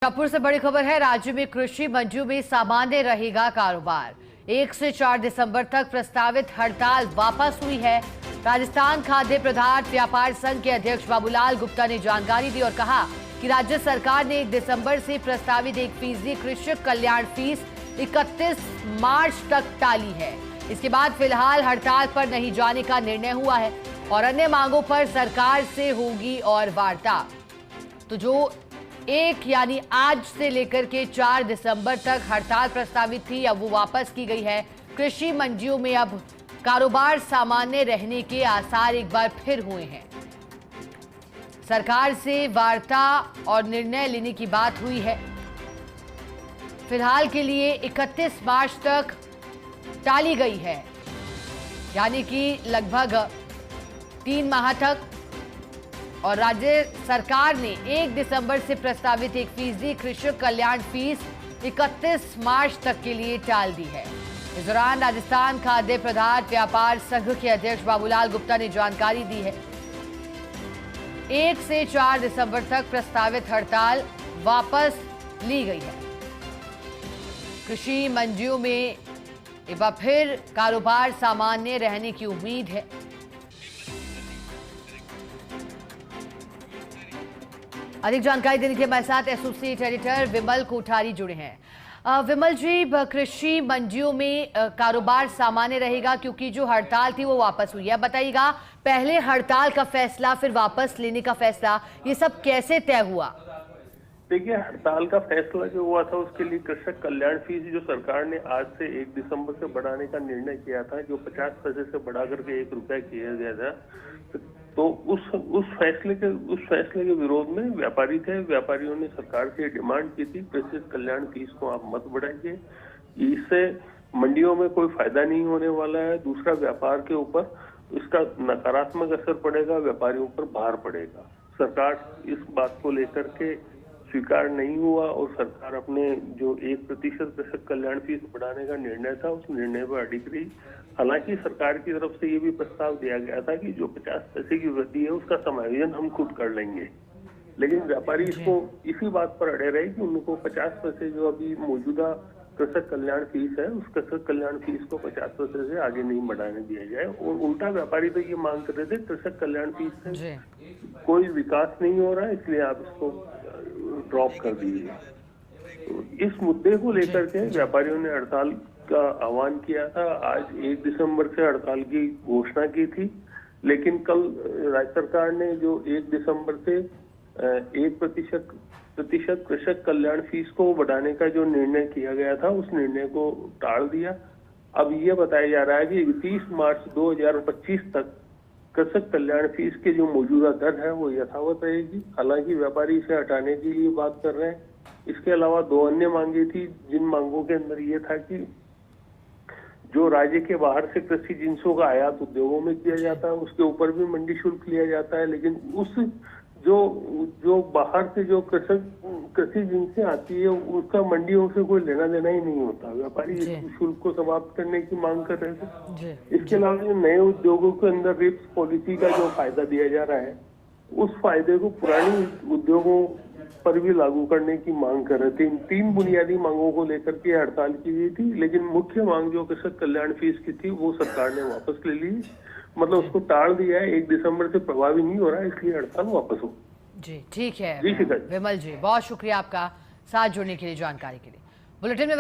शाहपुर से बड़ी खबर है। राज्य में कृषि मंडियों में सामान्य रहेगा कारोबार। 1 से 4 दिसंबर तक प्रस्तावित हड़ताल वापस हुई है। राजस्थान खाद्य पदार्थ व्यापार संघ के अध्यक्ष बाबूलाल गुप्ता ने जानकारी दी और कहा कि राज्य सरकार ने 1 दिसंबर से प्रस्तावित 1% कृषक कल्याण फीस 31 मार्च तक टाली है। इसके बाद फिलहाल हड़ताल पर नहीं जाने का निर्णय हुआ है और अन्य मांगों पर सरकार से होगी और वार्ता। तो जो 1 यानी आज से लेकर के 4 दिसंबर तक हड़ताल प्रस्तावित थी, अब वो वापस की गई है। कृषि मंडियों में अब कारोबार सामान्य रहने के आसार एक बार फिर हुए हैं। सरकार से वार्ता और निर्णय लेने की बात हुई है। फिलहाल के लिए 31 मार्च तक टाली गई है, यानी कि लगभग 3 माह तक। और राज्य सरकार ने 1 दिसंबर से प्रस्तावित 1% कृषक कल्याण फीस 31 मार्च तक के लिए टाल दी है। इस दौरान राजस्थान खाद्य पदार्थ व्यापार संघ के अध्यक्ष बाबूलाल गुप्ता ने जानकारी दी है। 1 से 4 दिसंबर तक प्रस्तावित हड़ताल वापस ली गई है। कृषि मंडियों में एक बार फिर कारोबार सामान्य रहने की उम्मीद है। अधिक जानकारी देने के लिए हमारे साथ एसोसिएट एडिटर विमल कोठारी जुड़े हैं। विमल जी, कृषि मंडियों में कारोबार सामान्य रहेगा क्योंकि जो हड़ताल थी वो वापस हुई है। बताइएगा, पहले हड़ताल का फैसला, फिर वापस लेने का फैसला, ये सब कैसे तय हुआ? देखिए, हड़ताल का फैसला जो हुआ था उसके लिए कृषक कल्याण फीस जो सरकार ने आज से 1 दिसंबर से बढ़ाने का निर्णय किया था, जो 50 पैसे से बढ़ा करके 1 रुपया किया गया था, तो उस फैसले के विरोध में व्यापारी थे। व्यापारियों ने सरकार से डिमांड की थी, कृषक कल्याण फीस को आप मत बढ़ाइए, इससे मंडियों में कोई फायदा नहीं होने वाला है। दूसरा, व्यापार के ऊपर इसका नकारात्मक असर पड़ेगा, व्यापारियों पर भार पड़ेगा। सरकार इस बात को लेकर के स्वीकार नहीं हुआ और सरकार अपने जो 1% कृषक कल्याण फीस बढ़ाने का निर्णय था उस निर्णय पर अडिग रही। हालांकि सरकार की तरफ से ये भी प्रस्ताव दिया गया था कि जो 50 पैसे की वृद्धि है उसका समायोजन हम खुद कर लेंगे, लेकिन व्यापारी इसको इसी बात पर अड़े रहे कि उनको 50 पैसे जो अभी मौजूदा कृषक कल्याण फीस है उस कृषक कल्याण फीस को 50 पैसे से आगे नहीं बढ़ाने दिया जाए। और उल्टा व्यापारी तो ये मांग कर रहे थे, कृषक कल्याण फीस से कोई विकास नहीं हो रहा है, इसलिए आप इसको ड्रॉप कर दीजिए। तो इस मुद्दे को लेकर के व्यापारियों ने हड़ताल का आह्वान किया था। आज 1 दिसंबर से हड़ताल की घोषणा की थी, लेकिन कल राज्य सरकार ने जो 1 दिसंबर से 1% कृषक कल्याण फीस को बढ़ाने का जो निर्णय किया गया था उस निर्णय को टाल दिया। अब ये बताया जा रहा है कि 31 मार्च 2025 तक कृषक कल्याण फीस के जो मौजूदा दर है वो यथावत रहेगी। हालांकि व्यापारी इसे हटाने के लिए बात कर रहे हैं। इसके अलावा 2 अन्य मांगे थी, जिन मांगों के अंदर ये था कि जो राज्य के बाहर से कृषि जिंसों का आयात उद्योगों में किया जाता है उसके ऊपर भी मंडी शुल्क लिया जाता है, लेकिन उस जो बाहर से जो कृषि जिनसें आती है उसका मंडियों से कोई लेना देना ही नहीं होता। व्यापारी इस शुल्क को समाप्त करने की मांग कर रहे थे। इसके अलावा जो नए उद्योगों के अंदर रिप्स पॉलिसी का जो फायदा दिया जा रहा है उस फायदे को पुरानी उद्योगों पर भी लागू करने की मांग कर रहे थे। इन 3 बुनियादी मांगों को लेकर के हड़ताल की गई थी, लेकिन मुख्य मांग जो कृषक कल्याण फीस की थी वो सरकार ने वापस ले ली, मतलब उसको टाल दिया है। 1 दिसंबर से प्रभावी नहीं हो रहा है, इसलिए हड़ताल वापस हो। जी ठीक है विमल जी, बहुत शुक्रिया आपका साथ जुड़ने के लिए, जानकारी के लिए। बुलेटिन में